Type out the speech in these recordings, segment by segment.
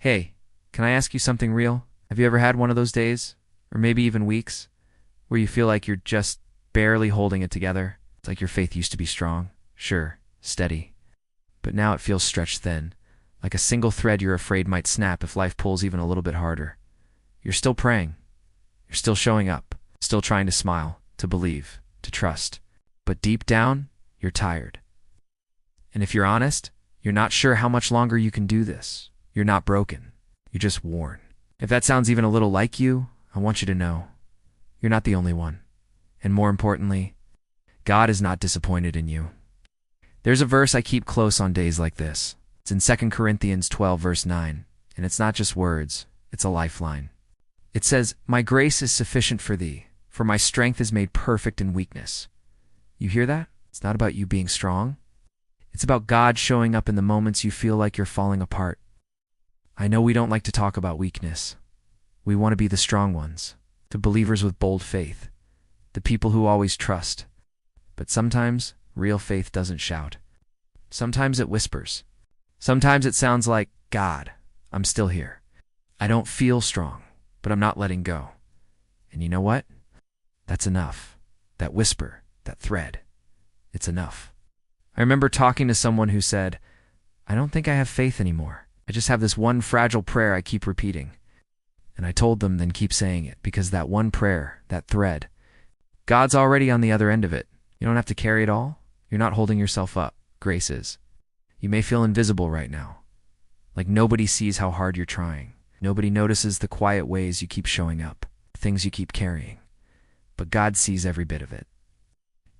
Hey, can I ask you something real? Have you ever had one of those days, or maybe even weeks, where you feel like you're just barely holding it together? It's like your faith used to be strong, sure, steady, but now it feels stretched thin, like a single thread you're afraid might snap if life pulls even a little bit harder. You're still praying. You're still showing up, still trying to smile, to believe, to trust. But deep down, you're tired. And if you're honest, you're not sure how much longer you can do this. You're not broken. You're just worn. If that sounds even a little like you, I want you to know, you're not the only one. And more importantly, God is not disappointed in you. There's a verse I keep close on days like this. It's in 2 Corinthians 12, verse 9, and it's not just words, it's a lifeline. It says, "My grace is sufficient for thee, for my strength is made perfect in weakness." You hear that? It's not about you being strong. It's about God showing up in the moments you feel like you're falling apart. I know we don't like to talk about weakness. We want to be the strong ones, the believers with bold faith, the people who always trust. But sometimes, real faith doesn't shout. Sometimes it whispers. Sometimes it sounds like, "God, I'm still here. I don't feel strong, but I'm not letting go." And you know what? That's enough. That whisper, that thread, it's enough. I remember talking to someone who said, "I don't think I have faith anymore. I just have this one fragile prayer I keep repeating." And I told them, then keep saying it, because that one prayer, that thread, God's already on the other end of it. You don't have to carry it all. You're not holding yourself up. Grace is. You may feel invisible right now, like nobody sees how hard you're trying. Nobody notices the quiet ways you keep showing up, things you keep carrying. But God sees every bit of it.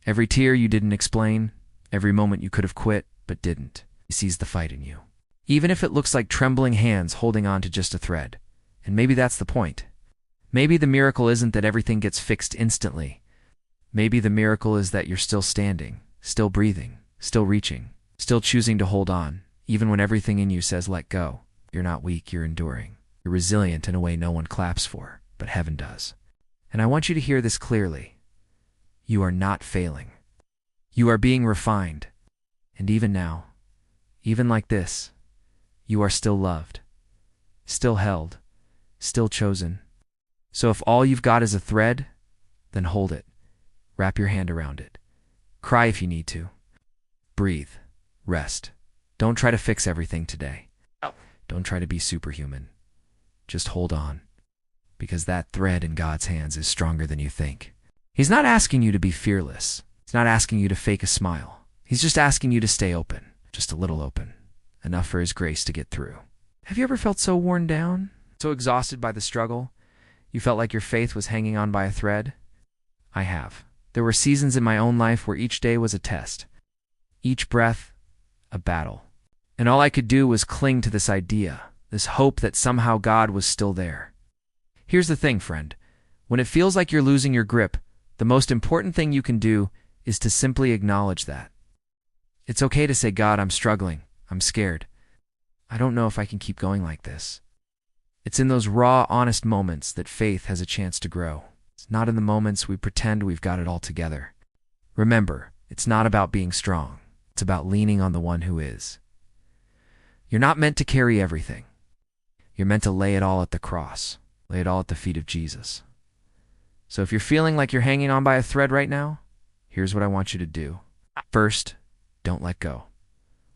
Every tear you didn't explain, every moment you could have quit but didn't. He sees the fight in you. Even if it looks like trembling hands holding on to just a thread. And maybe that's the point. Maybe the miracle isn't that everything gets fixed instantly. Maybe the miracle is that you're still standing, still breathing, still reaching, still choosing to hold on, even when everything in you says let go. You're not weak, you're enduring. You're resilient in a way no one claps for, but heaven does. And I want you to hear this clearly. You are not failing. You are being refined. And even now, even like this, you are still loved, still held, still chosen. So if all you've got is a thread, then hold it. Wrap your hand around it. Cry if you need to. Breathe. Rest. Don't try to fix everything today. Don't try to be superhuman. Just hold on. Because that thread in God's hands is stronger than you think. He's not asking you to be fearless. He's not asking you to fake a smile. He's just asking you to stay open. Just a little open. Enough for His grace to get through. Have you ever felt so worn down? So exhausted by the struggle? You felt like your faith was hanging on by a thread? I have. There were seasons in my own life where each day was a test. Each breath, a battle. And all I could do was cling to this idea, this hope that somehow God was still there. Here's the thing, friend. When it feels like you're losing your grip, the most important thing you can do is to simply acknowledge that. It's okay to say, "God, I'm struggling. I'm scared. I don't know if I can keep going like this." It's in those raw, honest moments that faith has a chance to grow. It's not in the moments we pretend we've got it all together. Remember, it's not about being strong. It's about leaning on the one who is. You're not meant to carry everything. You're meant to lay it all at the cross, lay it all at the feet of Jesus. So if you're feeling like you're hanging on by a thread right now, here's what I want you to do. First, don't let go.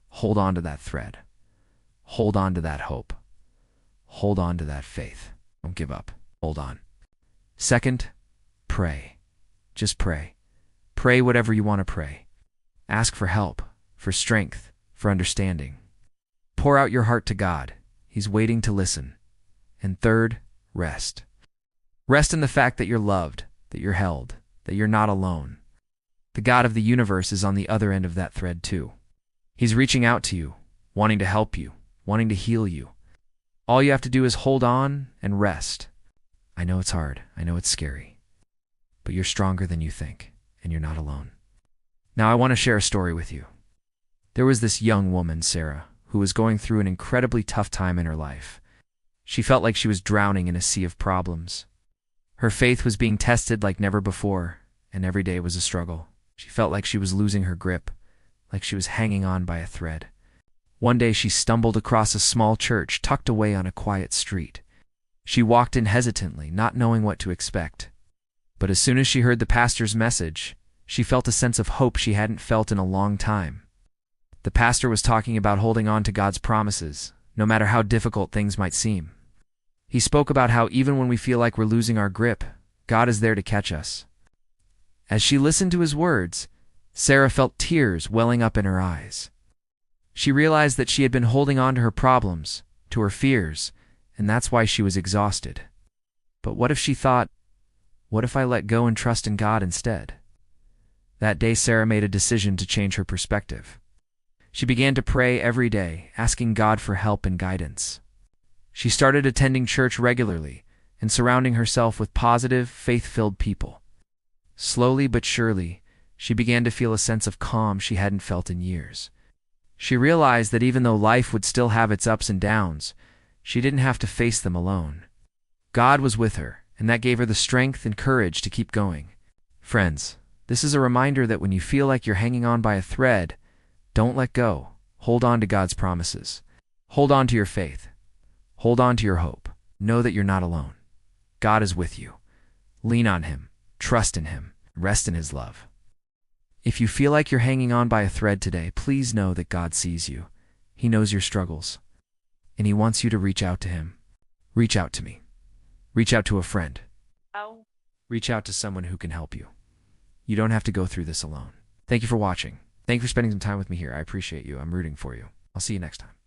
Hold on to that thread. Hold on to that hope. Hold on to that faith. Don't give up. Hold on. Second, pray. Just pray. Pray whatever you want to pray. Ask for help, for strength, for understanding. Pour out your heart to God. He's waiting to listen. And third, rest. Rest in the fact that you're loved, that you're held, that you're not alone. The God of the universe is on the other end of that thread too. He's reaching out to you, wanting to help you, wanting to heal you. All you have to do is hold on and rest. I know it's hard. I know it's scary. But you're stronger than you think, and you're not alone. Now I want to share a story with you. There was this young woman, Sarah, who was going through an incredibly tough time in her life. She felt like she was drowning in a sea of problems. Her faith was being tested like never before, and every day was a struggle. She felt like she was losing her grip, like she was hanging on by a thread. One day she stumbled across a small church tucked away on a quiet street. She walked in hesitantly, not knowing what to expect. But as soon as she heard the pastor's message, she felt a sense of hope she hadn't felt in a long time. The pastor was talking about holding on to God's promises, no matter how difficult things might seem. He spoke about how even when we feel like we're losing our grip, God is there to catch us. As she listened to his words, Sarah felt tears welling up in her eyes. She realized that she had been holding on to her problems, to her fears, and that's why she was exhausted. But what if she thought, what if I let go and trust in God instead? That day, Sarah made a decision to change her perspective. She began to pray every day, asking God for help and guidance. She started attending church regularly and surrounding herself with positive, faith-filled people. Slowly but surely, she began to feel a sense of calm she hadn't felt in years. She realized that even though life would still have its ups and downs, she didn't have to face them alone. God was with her, and that gave her the strength and courage to keep going. Friends, this is a reminder that when you feel like you're hanging on by a thread, don't let go. Hold on to God's promises. Hold on to your faith. Hold on to your hope. Know that you're not alone. God is with you. Lean on Him. Trust in Him. Rest in His love. If you feel like you're hanging on by a thread today, please know that God sees you. He knows your struggles, and He wants you to reach out to Him. Reach out to me. Reach out to a friend. Reach out to someone who can help you. You don't have to go through this alone. Thank you for watching. Thank you for spending some time with me here. I appreciate you. I'm rooting for you. I'll see you next time.